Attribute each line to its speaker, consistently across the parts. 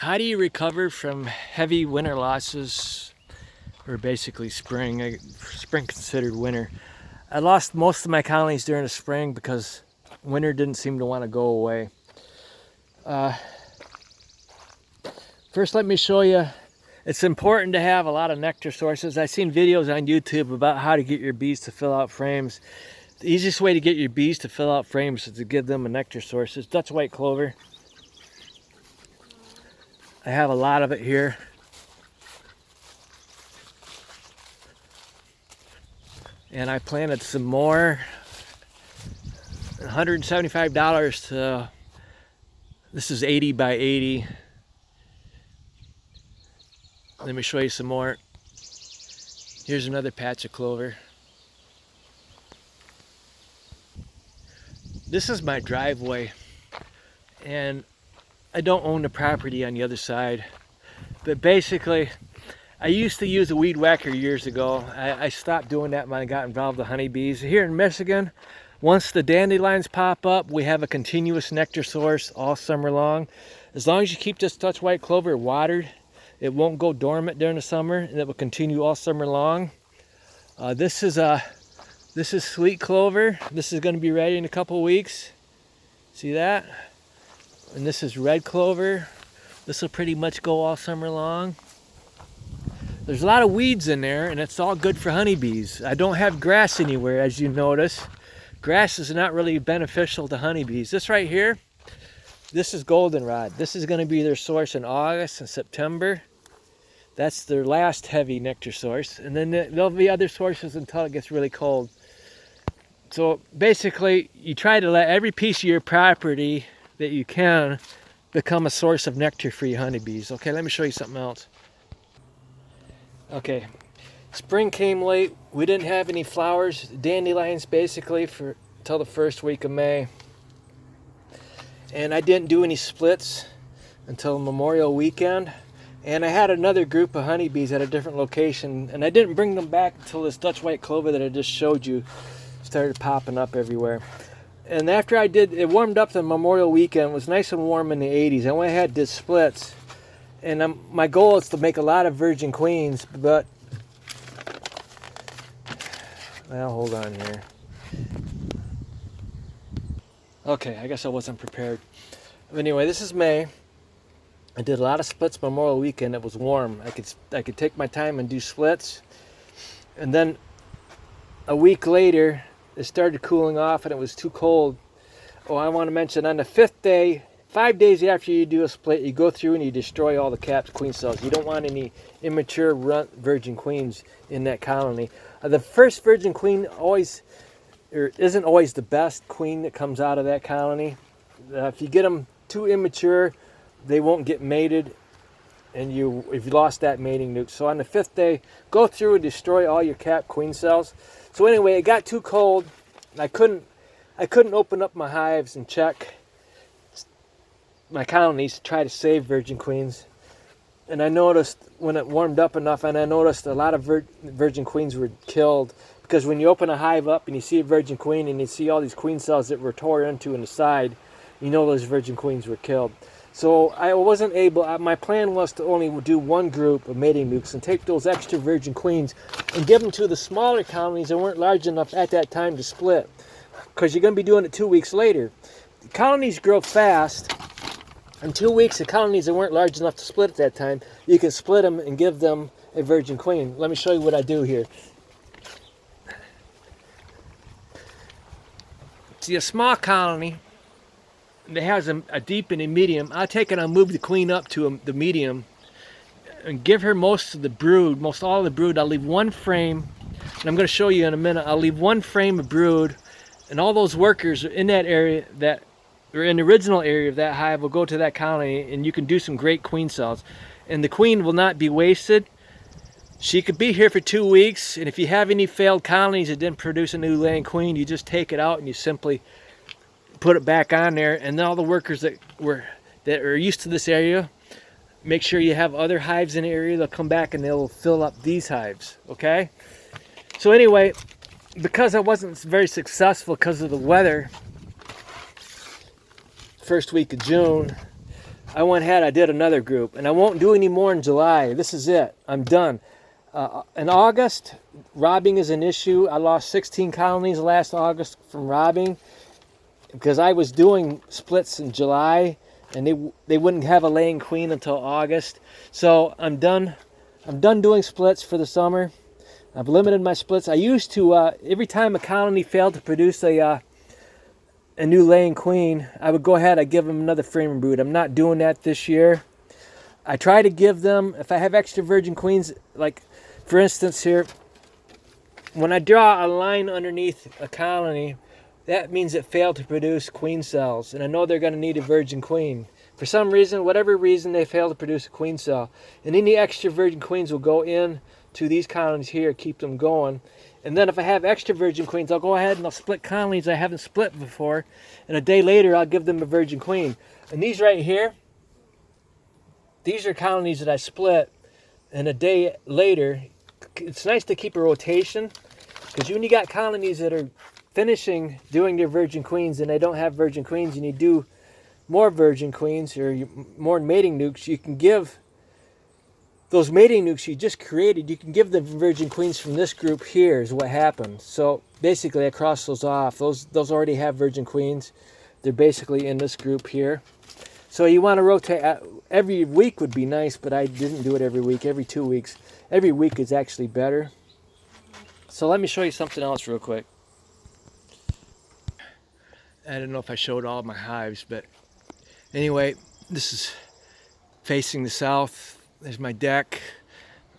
Speaker 1: How do you recover from heavy winter losses, or basically spring? Spring considered winter. I lost most of my colonies during the spring because winter didn't seem to want to go away. First, let me show you. It's important to have a lot of nectar sources. I've seen videos on YouTube about how to get your bees to fill out frames. The easiest way to get your bees to fill out frames is to give them a nectar source. It's Dutch white clover. I have a lot of it here. And I planted some more. $175 to, this is 80 by 80. Let me show you some more. Here's another patch of clover. This is my driveway, and I don't own the property on the other side, but basically I used to use a weed whacker years ago. I stopped doing that when I got involved with honeybees. Here in Michigan, once the dandelions pop up, we have a continuous nectar source all summer long. As long as you keep this Dutch white clover watered, it won't go dormant during the summer, and it will continue all summer long. This is sweet clover. This is going to be ready in a couple weeks. See that? And this is red clover. This will pretty much go all summer long. There's a lot of weeds in there, and it's all good for honeybees. I don't have grass anywhere, as you notice. Grass is not really beneficial to honeybees. This right here, this is goldenrod. This is going to be their source in August and September. That's their last heavy nectar source. And then there'll be other sources until it gets really cold. So basically, you try to let every piece of your property that you can become a source of nectar for your honeybees. Okay, let me show you something else. Okay, spring came late. We didn't have any flowers, dandelions basically until the first week of May. And I didn't do any splits until Memorial weekend. And I had another group of honeybees at a different location, and I didn't bring them back until this Dutch white clover that I just showed you started popping up everywhere. And after I did, it warmed up the Memorial weekend. It was nice and warm in the 80s. I went ahead and did splits. And my goal is to make a lot of virgin queens, but, well, hold on here. Okay, I guess I wasn't prepared. But anyway, this is May. I did a lot of splits Memorial weekend. It was warm. I could take my time and do splits. And then a week later, it started cooling off and it was too cold. Oh, I want to mention on the 5th day, 5 days after you do a split, you go through and you destroy all the capped queen cells. You don't want any immature virgin queens in that colony. The first virgin queen isn't always the best queen that comes out of that colony. If you get them too immature, they won't get mated, and if you lost that mating nuke. So on the 5th day, go through and destroy all your capped queen cells. So anyway, it got too cold. I couldn't open up my hives and check my colonies to try to save virgin queens. And I noticed when it warmed up enough, and I noticed a lot of virgin queens were killed, because when you open a hive up and you see a virgin queen and you see all these queen cells that were tore into in the side, you know those virgin queens were killed. So I wasn't able, my plan was to only do one group of mating nukes and take those extra virgin queens and give them to the smaller colonies that weren't large enough at that time to split, because you're going to be doing it 2 weeks later. The colonies grow fast. In 2 weeks, the colonies that weren't large enough to split at that time, you can split them and give them a virgin queen. Let me show you what I do here. See, a small colony that has a deep and a medium, I'll take it and I'll move the queen up to the medium and give her most of the brood, most all of the brood. I'll leave one frame, and I'm going to show you in a minute. I'll leave one frame of brood, and all those workers in that area that or in the original area of that hive will go to that colony, and you can do some great queen cells. And the queen will not be wasted. She could be here for 2 weeks, and if you have any failed colonies that didn't produce a new laying queen, you just take it out and you simply put it back on there. And then all the workers that are used to this area, make sure you have other hives in the area. They'll come back and they'll fill up these hives. Okay, so anyway, because I wasn't very successful because of the weather first week of June, I went ahead, I did another group, and I won't do any more in July. This is it. I'm done. In August, robbing is an issue. I lost 16 colonies last August from robbing because I was doing splits in July, and they wouldn't have a laying queen until August. So I'm done. I'm done doing splits for the summer. I've limited my splits. I used to, every time a colony failed to produce a new laying queen, I would go ahead, I'd give them another frame brood. I'm not doing that this year. I try to give them, if I have extra virgin queens, like for instance here, when I draw a line underneath a colony, that means it failed to produce queen cells, and I know they're going to need a virgin queen. For some reason, whatever reason, they fail to produce a queen cell. And any extra virgin queens will go in to these colonies here, keep them going. And then if I have extra virgin queens, I'll go ahead and I'll split colonies I haven't split before. And a day later, I'll give them a virgin queen. And these right here, these are colonies that I split. And a day later, it's nice to keep a rotation. Because when you got colonies that are finishing doing their virgin queens and they don't have virgin queens, and you do more virgin queens or more mating nukes, you can give those mating nukes you just created, you can give the virgin queens from this group here is what happened. So basically I cross those off. Those already have virgin queens. They're basically in this group here. So you want to rotate every week would be nice, but I didn't do it every week, every 2 weeks. Every week is actually better. So let me show you something else real quick. I don't know if I showed all of my hives, but anyway, this is facing the south. There's my deck.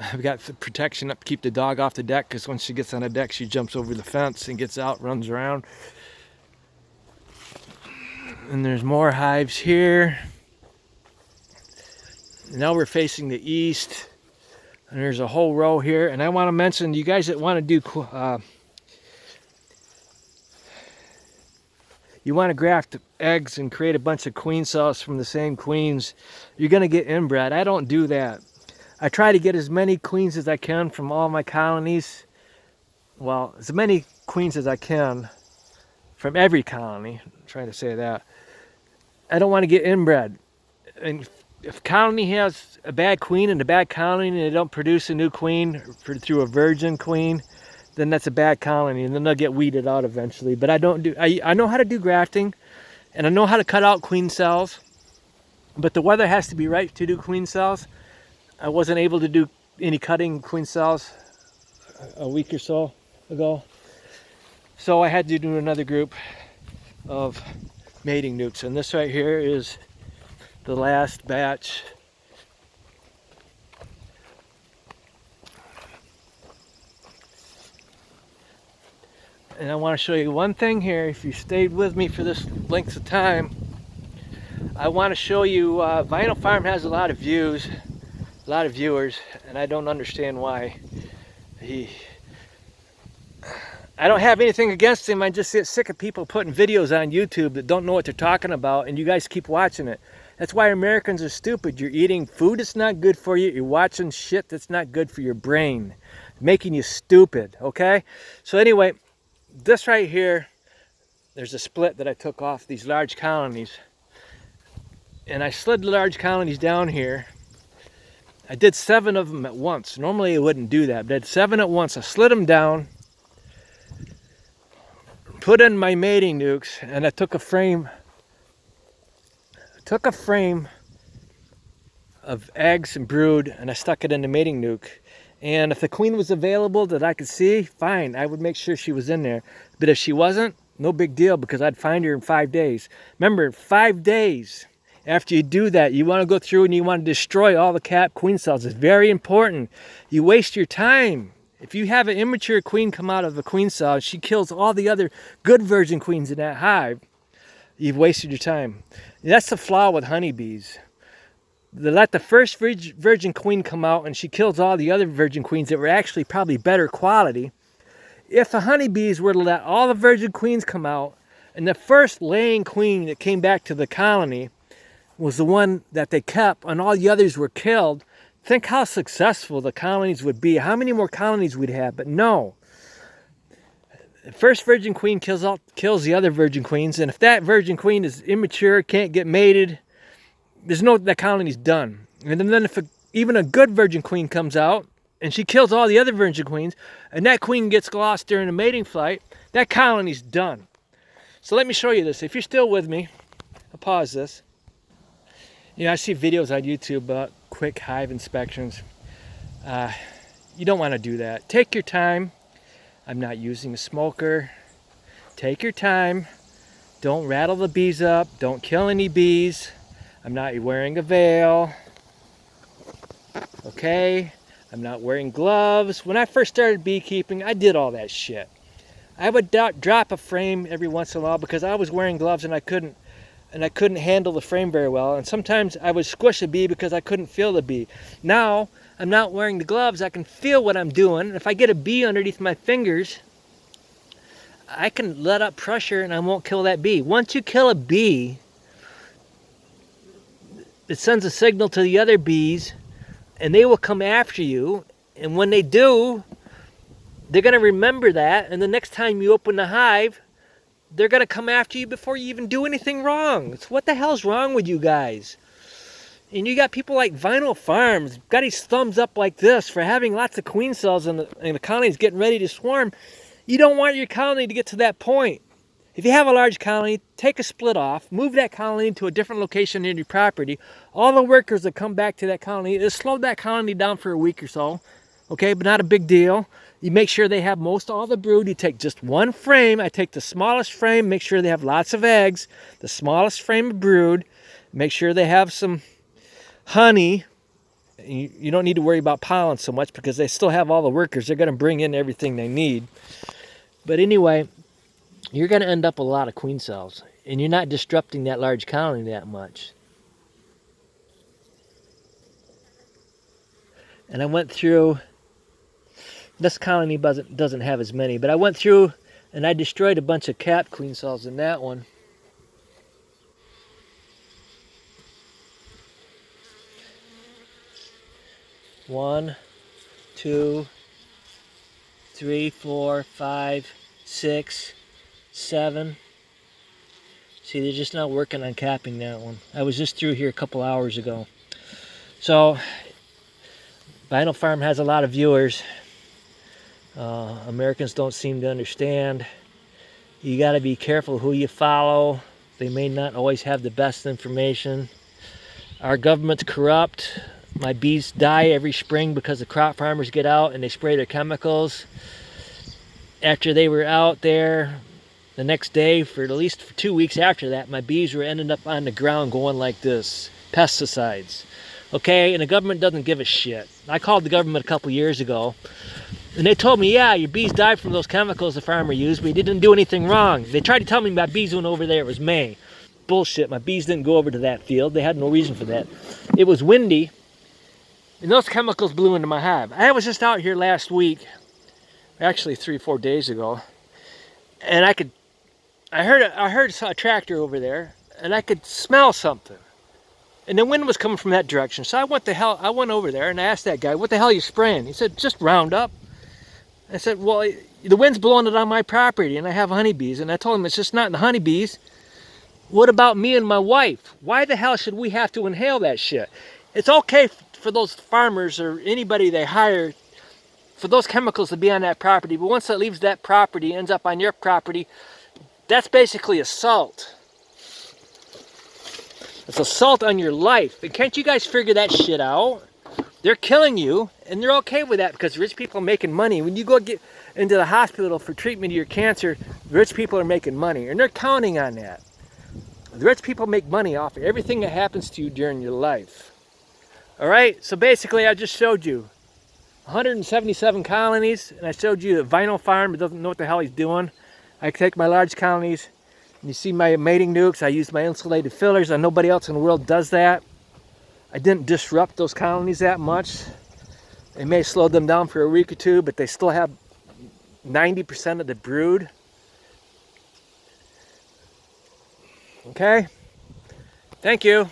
Speaker 1: I've got protection up to keep the dog off the deck, because once she gets on the deck, she jumps over the fence and gets out, runs around. And there's more hives here. Now we're facing the east. And there's a whole row here. And I want to mention, you guys that want to do you want to graft eggs and create a bunch of queen cells from the same queens, you're going to get inbred. I don't do that. I try to get as many queens as I can from all my colonies. Well, as many queens as I can from every colony. I'm trying to say that. I don't want to get inbred. And if a colony has a bad queen and a bad colony and they don't produce a new queen through a virgin queen, then that's a bad colony, and then they'll get weeded out eventually. But I don't do, I know how to do grafting, and I know how to cut out queen cells, but the weather has to be right to do queen cells. I wasn't able to do any cutting queen cells a week or so ago, so I had to do another group of mating nukes, and this right here is the last batch. And I want to show you one thing here. If you stayed with me for this length of time, I want to show you Vinyl Farm has a lot of views, a lot of viewers, and I don't understand why. I don't have anything against him. I just get sick of people putting videos on YouTube that don't know what they're talking about, and you guys keep watching it. That's why Americans are stupid. You're eating food that's not good for you. You're watching shit that's not good for your brain, making you stupid, okay? So anyway, this right here, there's a split that I took off these large colonies, and I slid the large colonies down here. I did 7 of them at once. Normally I wouldn't do that, but I did 7 at once. I slid them down, put in my mating nukes, and I took a frame of eggs and brood, and I stuck it in the mating nuke. And if the queen was available that I could see, fine, I would make sure she was in there. But if she wasn't, no big deal, because I'd find her in 5 days. Remember, 5 days after you do that, you want to go through and you want to destroy all the cap queen cells. It's very important. You waste your time. If you have an immature queen come out of a queen cell, she kills all the other good virgin queens in that hive, you've wasted your time. That's the flaw with honeybees. They let the first virgin queen come out and she kills all the other virgin queens that were actually probably better quality. If the honeybees were to let all the virgin queens come out and the first laying queen that came back to the colony was the one that they kept and all the others were killed, think how successful the colonies would be. How many more colonies we'd have? But no. The first virgin queen kills the other virgin queens, and if that virgin queen is immature, can't get mated, there's no, that colony's done. And then if even a good virgin queen comes out and she kills all the other virgin queens, and that queen gets lost during a mating flight, that colony's done. So let me show you this. If you're still with me, I'll pause this. You know, I see videos on YouTube about quick hive inspections. You don't want to do that. Take your time. I'm not using a smoker. Take your time. Don't rattle the bees up. Don't kill any bees. I'm not wearing a veil. Okay? I'm not wearing gloves. When I first started beekeeping, I did all that shit. I would drop a frame every once in a while because I was wearing gloves and I couldn't handle the frame very well. And sometimes I would squish a bee because I couldn't feel the bee. Now, I'm not wearing the gloves. I can feel what I'm doing. And if I get a bee underneath my fingers, I can let up pressure and I won't kill that bee. Once you kill a bee, it sends a signal to the other bees and they will come after you. And when they do, they're going to remember that. And the next time you open the hive, they're going to come after you before you even do anything wrong. It's what the hell's wrong with you guys? And you got people like Vinyl Farms, got his thumbs up like this for having lots of queen cells and the colony's getting ready to swarm. You don't want your colony to get to that point. If you have a large colony, take a split off, move that colony to a different location in your property. All the workers that come back to that colony, it'll slow that colony down for a week or so. Okay, but not a big deal. You make sure they have all the brood. You take just one frame. I take the smallest frame, make sure they have lots of eggs. The smallest frame of brood. Make sure they have some honey. You don't need to worry about pollen so much because they still have all the workers. They're going to bring in everything they need. But anyway, you're going to end up with a lot of queen cells. And you're not disrupting that large colony that much. And I went through... This colony doesn't have as many, but I went through and I destroyed a bunch of cap queen cells in that one. One, two, 3, 4, 5, 6, 7. See, they're just not working on capping that one. I was just through here a couple hours ago. So, Vinyl Farm has a lot of viewers. Americans don't seem to understand. You got to be careful who you follow. They may not always have the best information. Our government's corrupt. My bees die every spring because the crop farmers get out and they spray their chemicals. After they were out there, the next day, for at least 2 weeks after that, my bees were ending up on the ground going like this. Pesticides. Okay, and the government doesn't give a shit. I called the government a couple years ago. And they told me, yeah, your bees died from those chemicals the farmer used, but he didn't do anything wrong. They tried to tell me my bees went over there. It was May. Bullshit. My bees didn't go over to that field. They had no reason for that. It was windy, and those chemicals blew into my hive. I was just out here last week, actually 3-4 days ago, and I heard a tractor over there, and I could smell something. And the wind was coming from that direction. So I went over there and I asked that guy, what the hell are you spraying? He said, just Roundup. I said, well, the wind's blowing it on my property and I have honeybees. And I told him, it's just not the honeybees. What about me and my wife? Why the hell should we have to inhale that shit? It's okay for those farmers or anybody they hire for those chemicals to be on that property. But once it leaves that property, ends up on your property, that's basically assault. It's assault on your life. And can't you guys figure that shit out? They're killing you, and they're okay with that because rich people are making money. When you go get into the hospital for treatment of your cancer, rich people are making money, and they're counting on that. The rich people make money off of everything that happens to you during your life. All right, so basically I just showed you 177 colonies, and I showed you the Vinyl Farm. It doesn't know what the hell he's doing. I take my large colonies, and you see my mating nukes. I use my insulated fillers, and nobody else in the world does that. I didn't disrupt those colonies that much. It may slow them down for a week or two, but they still have 90% of the brood. Okay? Thank you.